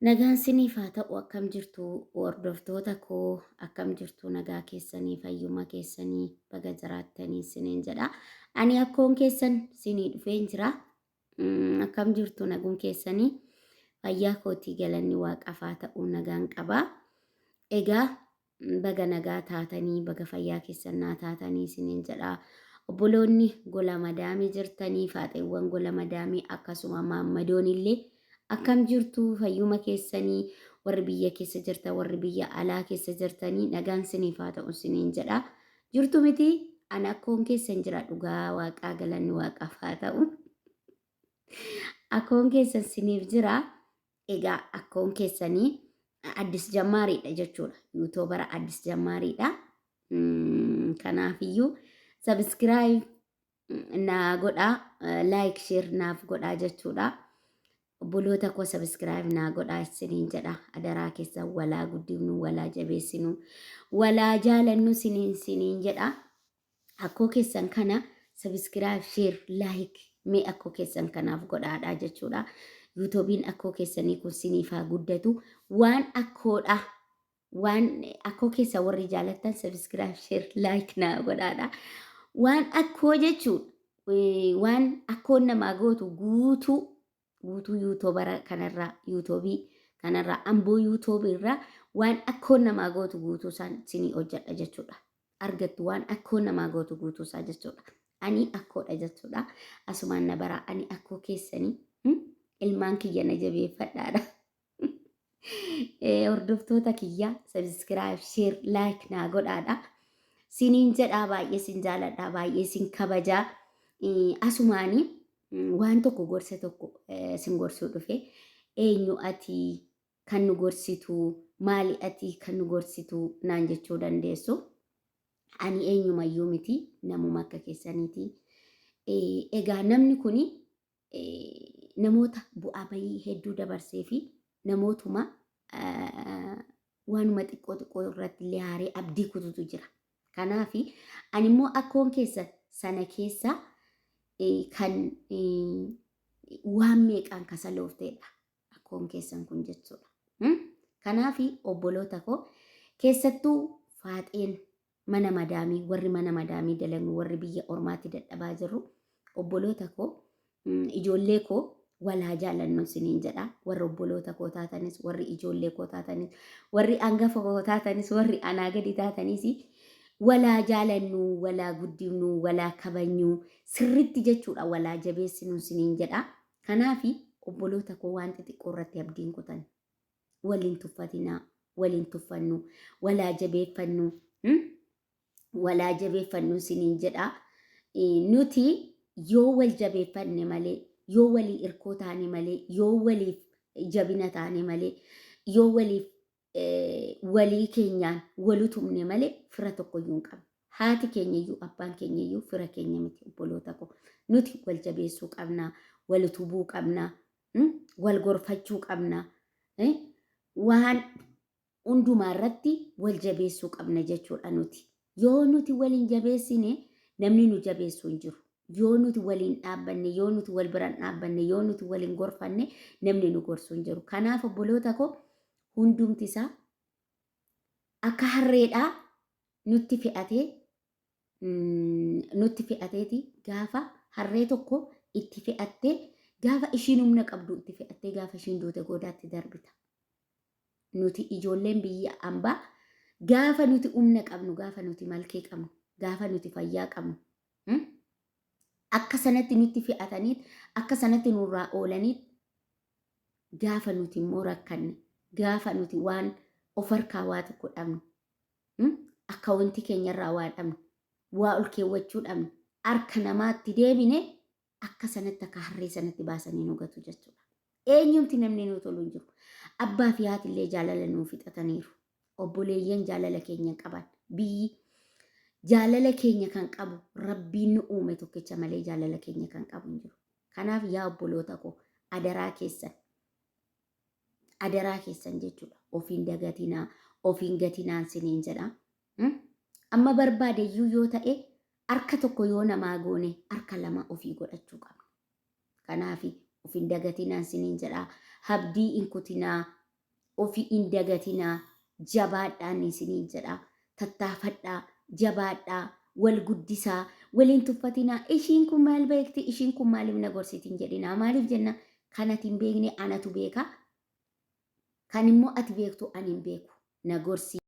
Nagaan siniif haa ta'u akkam jirtu hordoftoota koo akkam jirtu nagaa keessanii fayyuma keessanii baga jiraattanii siniin jedha. Ani akkoon keessan sinii dhufeen jira. Akkam jirtu naguun keessanii fayyaa kootii galanni waaqaaf haa ta'u nagaan qaba. Egaa baga nagaa taatanii baga fayyaa keessan naa taatanii siniin jedha. Obboloonni gola madaamii jirtanii faaxeewwan gola madaamii akkasuma maammadoon illee akkam jirtu fayyuma keessanii warri biyya keessa jirtan warri biyya alaa keessa jirtanii nagaan siniif haa ta'u siniin jedha. Jirtu miti ani akkoon keessan jira dhugaa waaqaa galanni waaqaaf haa ta'u. Akkoon keessan siniif jira. Egaa akkoon keessanii addis jammaariidha jechuudha. Yuutuubara addis jammaariidha. Kanaafiyyuu sabskiraayib naa godhaa laayik sheer naaf godhaa jechuudha. Obboloota koo sabskiraayib naa godhaa isiniin jedha. Adaraa keessan walaa guddifnu walaa jabeessinu walaa jaalannu siniin jedha. Akkoo keessan kana sabskiraayib sheer laayik mee akkoo keessan kanaaf godhaadha jechuudha. Yuutuubiin akkoo keessanii kun siniif haa guddatu waan akkoodha. Waan akkoo keessa warri jaalattan sabskiraayib sheer laayik naa godhaadha. Waan akkoo jechuudha. Waan akkoon namaa gootu guutuu yuutuubara kanarraa yuutuubii kanarraa amboo yuutuubiirraa waan akkoon namaa gootu guutuu isaan sinii hojjedha jechuudha. Argattu waan akkoon namaa gootu guutuu isaa jechuudha. Ani akkoodha jechuudha. Asumaan na baraa ani akkoo keessanii ilmaan kiyya na jabeeffadhaadha. Hordoftoota kiyya sabskiraayib sheer laayik naa godhaadha. Siniin jedhaa baay'ee sin jaaladhaa baay'ee sin kabajaa. Asumaanii waan tokko gorsa tokko sin gorsuu dhufe eenyu ati kan nu gorsitu maali ati kan nu gorsitu naan jechuu dandeessu. Ani eenyumayyuu miti namuma akka keessaniiti. Egaa namni kuni namoota bu'aa bayii hedduu dabarsee fi namootuma waanuma xiqqoo irratti illee haaree abdii kututu jira. Kanaafi ani immoo akkoon keessa sana keessa kan waan meeqaan kasalooftedha akkoon keessan kun jechuudha. Kanaafi obboloota koo keessattuu faaxeen mana madaamii warri mana madaamii dalagu warri biyya ormaatti dadhabaa jirru obboloota koo ijoollee koo walaa jaalannu siniin jedha. Warri obboloota koo taatanis warri ijoollee koo taatanis warri hangafa koo taatanis warri anaa gadi taatanis walaa jaalannu walaa guddifnu walaa kabajnu sirritti jechuudha walaa jabeessinu siniin jedha. Kanaafi obboloota koo waan xixiqqoo irratti abdiin kutan waliin tuffatinaa waliin tuffannu walaa jabeeffannu siniin jedha. Nuti yoo wal jabeeffanne malee yoo walii irkoo taane malee yoo waliif jabina taane malee yoo waliif walii keenyaan walutumne malee fira tokkoyyuu hin qabnu. Haati keenyayyuu abbaan keenyayyuu fira keenya miti obboloota koo. Nuti wal jabeessuu qabnaa wal utubuu qabnaa wal gorfachuu qabnaa waan hundumaa irratti wal jabeessuu qabna jechuudha nuti. Yoo nuti waliin jabeessine namni nu jabeessuu hin jiru. Yoo nuti waliin dhaabbanne yoo nuti wal biraan dhaabbanne yoo nuti waliin gorfanne namni nu gorsuu hin jiru. Kanaaf obboloota koo hundumti isaa akka harreedhaa nutti fe'ateeti gaafa harree tokko itti fe'attee gaafa ishiin humna qabdu itti fe'attee gaafa ishiin duute goodaatti darbita. Nuti ijoolleen biyya ambaa gaafa nuti humna qabnu gaafa nuti malkee qabnu gaafa nuti fayyaa qabnu akka sanatti nutti fe'ataniit akka sanatti nurraa oolaniit gaafa nuti immoo rakkanne gaafa nuti waan of harkaa waa tokko dhabnu akka wanti keenyarraa waa dhabnu waa ol keewwachuu dhabnu harka namaatti deebine akka sanatti akka harree sanatti baasanii nu gatu jechuudha. Eenyumti namni nu tolu hin jiru. Abbaa fi haati illee jaalala nuuf fixataniiru. Obboleeyyan jaalala keenya qaban biyyi jaalala keenya kan qabu rabbiin nu uume tokkicha malee jaalala keenya kan qabu hin jiru. Kanaaf yaa obboloota koo adaraa keessan jechuudha. Ofiin dagatinaa ofiin gatinaan siniin jedha. Amma barbaadeyyuu yoo ta'e harka tokko yoo namaa goone harka lama ofii godhachuu qabna. Kanaaf ofiin dagatinaan siniin jedha. Habdii hin kutinaa ofii hin dagatinaa jabaadhaan isiniin jedha tattaafadhaa jabaadhaa wal guddisaa waliin tuffatinaa ishiin kun maal beekti ishiin kun maaliif na gorsitiin jedhinaa maaliif jenna kanatiin beekne anatu beeka kan immoo ati beektu ani hin beeku na gorsi